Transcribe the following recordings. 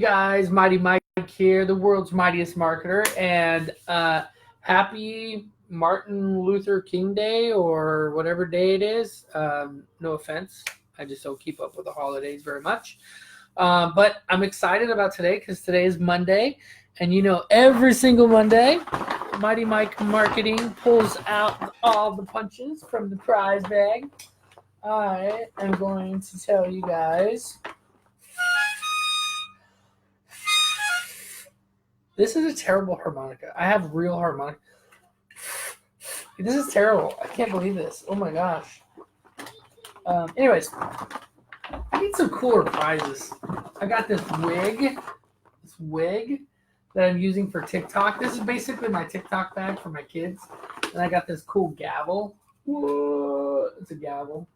guys, Mighty Mike here, the world's mightiest marketer, and happy Martin Luther King Day or whatever day it is. No offense, I just don't keep up with the holidays very much. But I'm excited about today because today is Monday, and every single Monday, Mighty Mike Marketing pulls out all the punches from the prize bag. I am going to tell you guys. This is a terrible harmonica. I have real harmonica. This is terrible. I can't believe this. Oh my gosh. Anyways, I need some cooler prizes. I got this wig that I'm using for TikTok. This is basically my TikTok bag for my kids. And I got this cool gavel. Whoa, it's a gavel,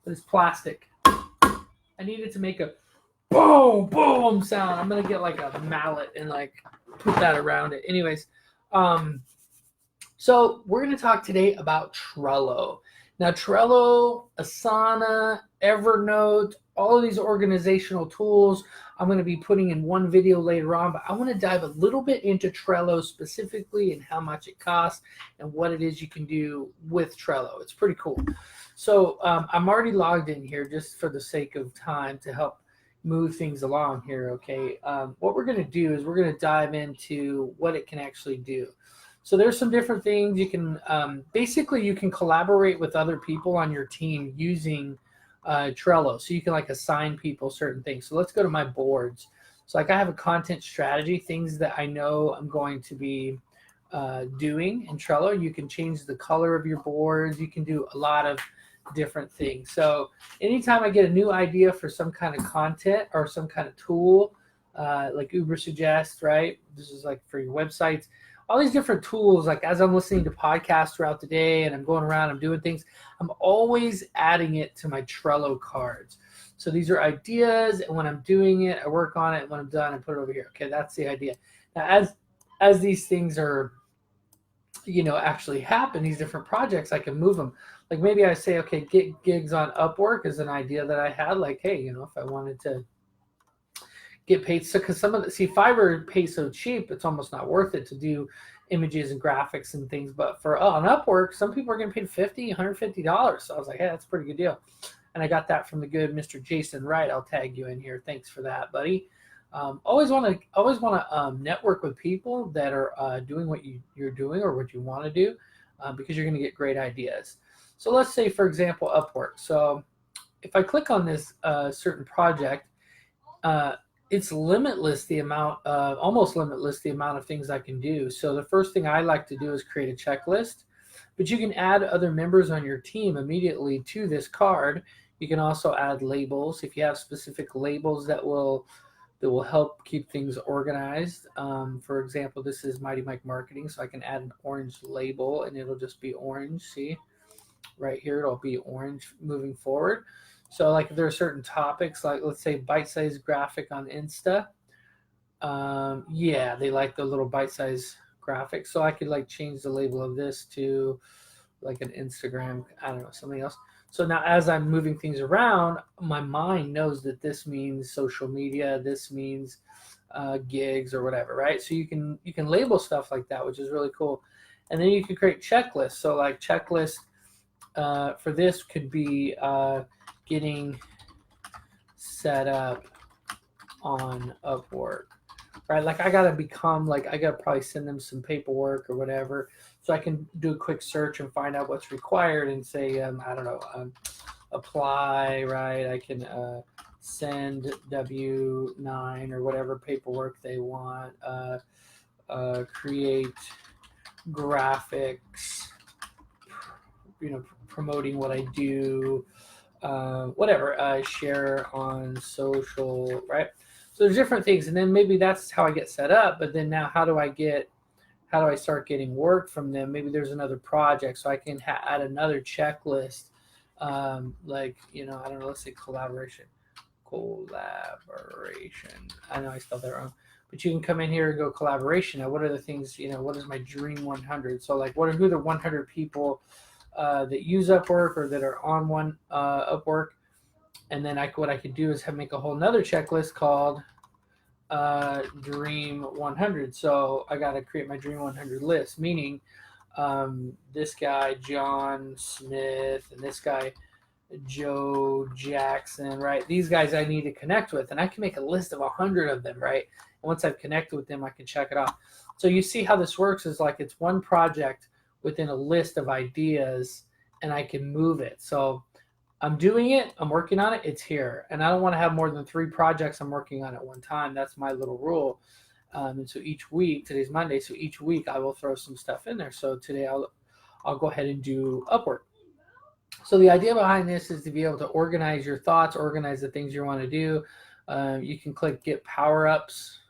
but it's plastic. I needed to make a boom, boom sound. I'm gonna get like a mallet and like put that around it. Anyways, so we're gonna talk today about Trello. Now, Trello, Asana, Evernote, all of these organizational tools, I'm going to be putting in one video later on, but I want to dive a little bit into Trello specifically and how much it costs and what it is you can do with Trello. It's pretty cool. So I'm already logged in here just for the sake of time to help move things along here, okay? What we're going to do is we're going to dive into what it can actually do. So there's some different things you can, basically you can collaborate with other people on your team using Trello. So you can like assign people certain things. So let's go to my boards. So like I have a content strategy, things that I know I'm going to be doing in Trello. You can change the color of your boards. You can do a lot of different things. So anytime I get a new idea for some kind of content or some kind of tool, like Uber Suggest, right? This is like for your websites. All these different tools, like as I'm listening to podcasts throughout the day and I'm going around, I'm doing things, I'm always adding it to my Trello cards. So these are ideas, and when I'm doing it, I work on it, and when I'm done, I put it over here. Okay, that's the idea. Now, as these things are, actually happen, these different projects, I can move them. Like maybe I say, okay, get gigs on Upwork is an idea that I had. Like, hey, if I wanted to get paid, so because some of the Fiverr pays so cheap, it's almost not worth it to do images and graphics and things. But for on Upwork, some people are getting paid $50, $150. So I was like, hey, that's a pretty good deal. And I got that from the good Mr. Jason Wright. I'll tag you in here. Thanks for that, buddy. Always want to network with people that are doing what you're doing or what you want to do, because you're going to get great ideas. So let's say, for example, Upwork. So if I click on this certain project, it's limitless almost limitless the amount of things I can do. So the first thing I like to do is create a checklist, but you can add other members on your team immediately to this card. You can also add labels if you have specific labels that will help keep things organized. For example, this is Mighty Mike Marketing, so I can add an orange label and it'll just be orange. See, right here, it'll be orange moving forward. So like if there are certain topics, like let's say bite-sized graphic on Insta. Yeah, they like the little bite-sized graphic. So I could like change the label of this to like an Instagram, I don't know, something else. So now as I'm moving things around, my mind knows that this means social media, this means gigs or whatever, right? So you can label stuff like that, which is really cool. And then you can create checklists. So like checklist for this could be getting set up on Upwork, right? Like I gotta probably send them some paperwork or whatever, so I can do a quick search and find out what's required and say, I don't know, apply, right? I can send W-9 or whatever paperwork they want, create graphics, promoting what I do, whatever, share on social, right? So there's different things, and then maybe that's how I get set up. But then now, how do I start getting work from them? Maybe there's another project, so I can add another checklist, like I don't know, let's say collaboration. I know I spelled that wrong, but you can come in here and go collaboration. Now, what are the things? What is my dream 100? So like, who are the 100 people that use Upwork or that are on Upwork? And then what I could do is make a whole nother checklist called Dream 100. So I got to create my Dream 100 list, meaning this guy, John Smith, and this guy, Joe Jackson, right? These guys I need to connect with, and I can make a list of 100 of them, right? And once I've connected with them, I can check it off. So you see how this works is like it's one project within a list of ideas, and I can move it. So I'm doing it, I'm working on it, it's here. And I don't want to have more than 3 projects I'm working on at one time. That's my little rule. And so each week, today's Monday, so each week I will throw some stuff in there. So today I'll go ahead and do Upwork. So the idea behind this is to be able to organize your thoughts, organize the things you want to do. You can click Get Power-Ups,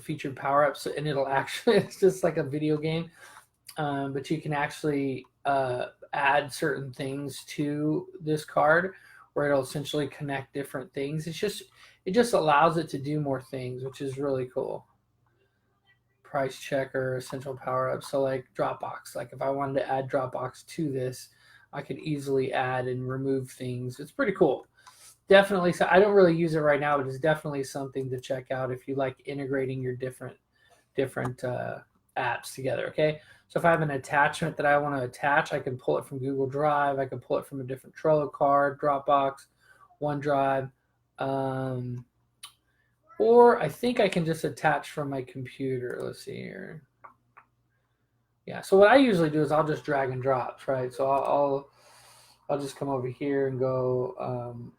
Featured Power-Ups, and it'll actually, it's just like a video game. But you can actually add certain things to this card where it'll essentially connect different things. It just allows it to do more things, which is really cool. Price checker, essential power up. So like Dropbox, like if I wanted to add Dropbox to this, I could easily add and remove things. It's pretty cool. Definitely. So I don't really use it right now, but it's definitely something to check out if you like integrating your different apps together. Okay. So if I have an attachment that I want to attach, I can pull it from Google Drive. I can pull it from a different Trello card, Dropbox, OneDrive. Or I think I can just attach from my computer. Let's see here. Yeah, so what I usually do is I'll just drag and drop, right? So I'll just come over here and go,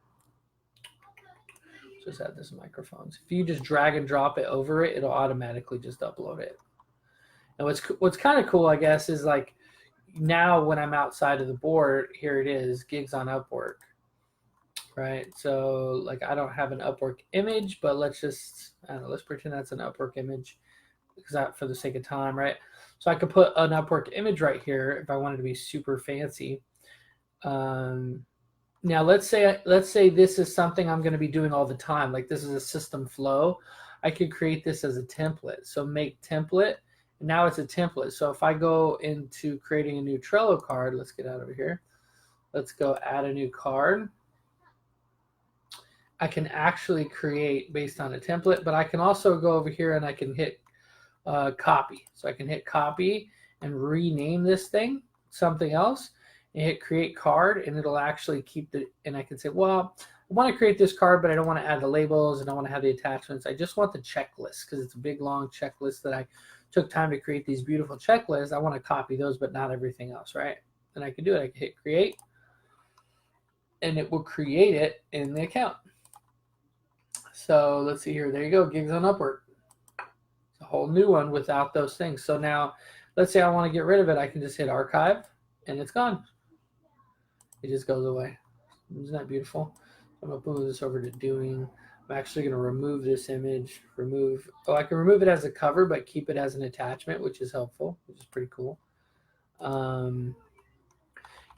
just add this microphones. If you just drag and drop it over it, it'll automatically just upload it. And what's kind of cool, I guess, is like now when I'm outside of the board, here it is, gigs on Upwork. Right, so like I don't have an Upwork image, but let's pretend that's an Upwork image, because that for the sake of time, right? So I could put an Upwork image right here if I wanted to be super fancy. Now let's say this is something I'm going to be doing all the time, like this is a system flow. I could create this as a template. So make template, and now it's a template. So if I go into creating a new Trello card, let's get out of here. Let's go add a new card. I can actually create based on a template, but I can also go over here and I can hit copy. So I can hit copy and rename this thing something else and hit create card, and it'll actually keep the, and I can say, well, I want to create this card, but I don't want to add the labels and I don't want to have the attachments. I just want the checklist because it's a big, long checklist that I took time to create these beautiful checklists. I want to copy those, but not everything else, right? And I can do it. I can hit create, and it will create it in the account. So let's see here. There you go. Gigs on Upwork. It's a whole new one without those things. So now let's say I want to get rid of it. I can just hit archive and it's gone. It just goes away. Isn't that beautiful? I'm going to move this over to doing. I'm actually going to remove this image. I can remove it as a cover, but keep it as an attachment, which is helpful, which is pretty cool.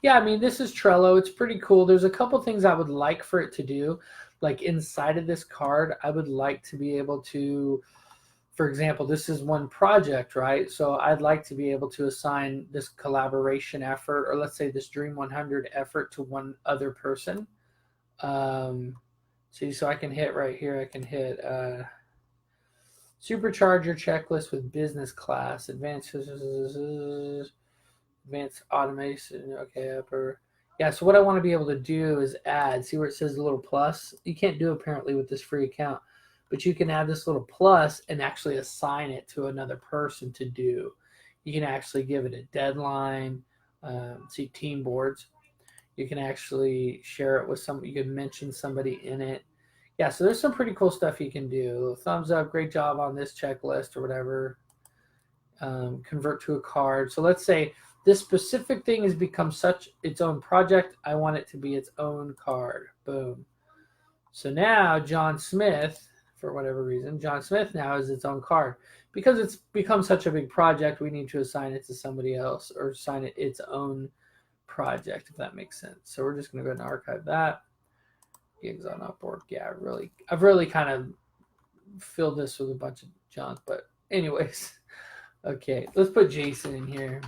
Yeah, I mean, this is Trello. It's pretty cool. There's a couple things I would like for it to do. Like inside of this card, I would like to be able to, for example, this is one project, right? So I'd like to be able to assign this collaboration effort, or let's say this Dream 100 effort, to one other person. See, so I can hit right here, I can hit supercharge your checklist with business class, advanced automation, okay, upper. Yeah, so what I want to be able to do is add, see where it says a little plus? You can't do apparently with this free account, but you can add this little plus and actually assign it to another person to do. You can actually give it a deadline, see team boards. You can actually share it with you can mention somebody in it. Yeah, so there's some pretty cool stuff you can do. Thumbs up, great job on this checklist or whatever. Convert to a card. So let's say this specific thing has become its own project. I want it to be its own card. Boom. So now John Smith, for whatever reason, John Smith now is its own card. Because it's become such a big project, we need to assign it to somebody else or assign it its own project, if that makes sense. So we're just going to go ahead and archive that. Gigs on Upwork. Yeah, I've really kind of filled this with a bunch of junk, but anyways. Okay, let's put Jason in here.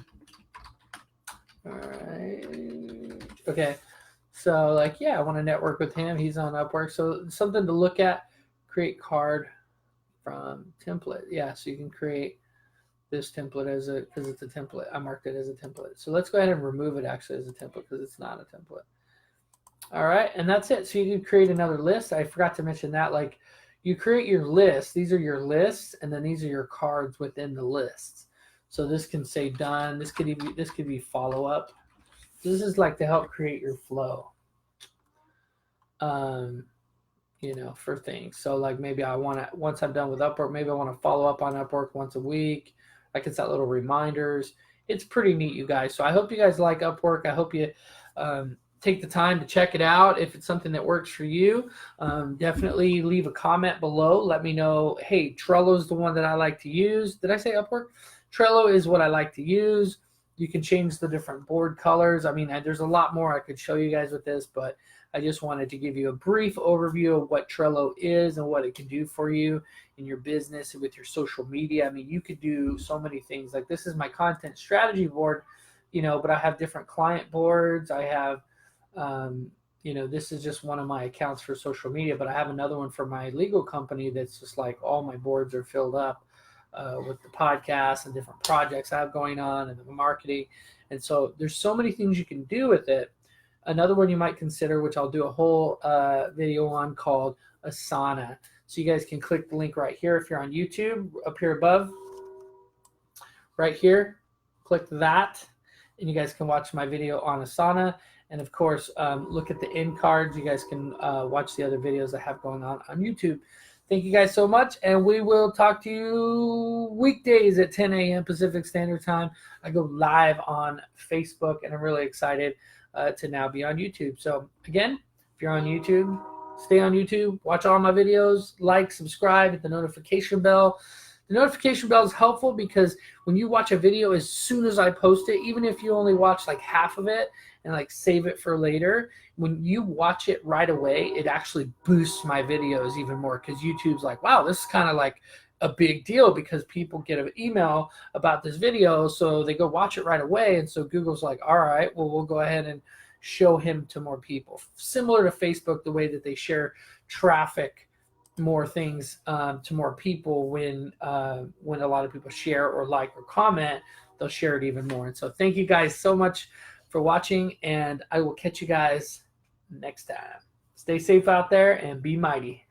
All right. Okay, so like, yeah, I want to network with him. He's on Upwork. So something to look at. create card from template. Yeah, so you can create this template because it's a template. I marked it as a template. So let's go ahead and remove it actually as a template because it's not a template. All right, and that's it. So you can create another list. I forgot to mention that. Like, you create your list. These are your lists, and then these are your cards within the lists. So this can say done. This could be follow up. This is like to help create your flow. For things. So like maybe I want to, once I'm done with Upwork, maybe I want to follow up on Upwork once a week. I can set little reminders. It's pretty neat, you guys. So I hope you guys like Upwork. I hope you take the time to check it out. If it's something that works for you, definitely leave a comment below. Let me know, hey, Trello is the one that I like to use. Did I say Upwork? Trello is what I like to use. You can change the different board colors. I mean, there's a lot more I could show you guys with this, but I just wanted to give you a brief overview of what Trello is and what it can do for you in your business and with your social media. I mean, you could do so many things. Like, this is my content strategy board, but I have different client boards. I have, this is just one of my accounts for social media, but I have another one for my legal company that's just like all my boards are filled up with the podcast and different projects I have going on and the marketing. And so there's so many things you can do with it. Another one you might consider, which I'll do a whole video on, called Asana. So you guys can click the link right here if you're on YouTube, up here above, right here. Click that, and you guys can watch my video on Asana. And of course, look at the end cards. You guys can watch the other videos I have going on YouTube. Thank you guys so much, and we will talk to you weekdays at 10 a.m. Pacific Standard Time. I go live on Facebook, and I'm really excited to now be on YouTube. So again, if you're on YouTube, stay on YouTube, watch all my videos, like, subscribe, hit the notification bell. The notification bell is helpful because when you watch a video, as soon as I post it, even if you only watch like half of it and like save it for later, when you watch it right away, it actually boosts my videos even more, because YouTube's like, wow, this is kind of like a big deal because people get an email about this video, so they go watch it right away. And so Google's like, all right, well, we'll go ahead and show him to more people. Similar to Facebook, the way that they share traffic, more things to more people when a lot of people share or like or comment, they'll share it even more. And so thank you guys so much for watching, and I will catch you guys next time. Stay safe out there and be mighty.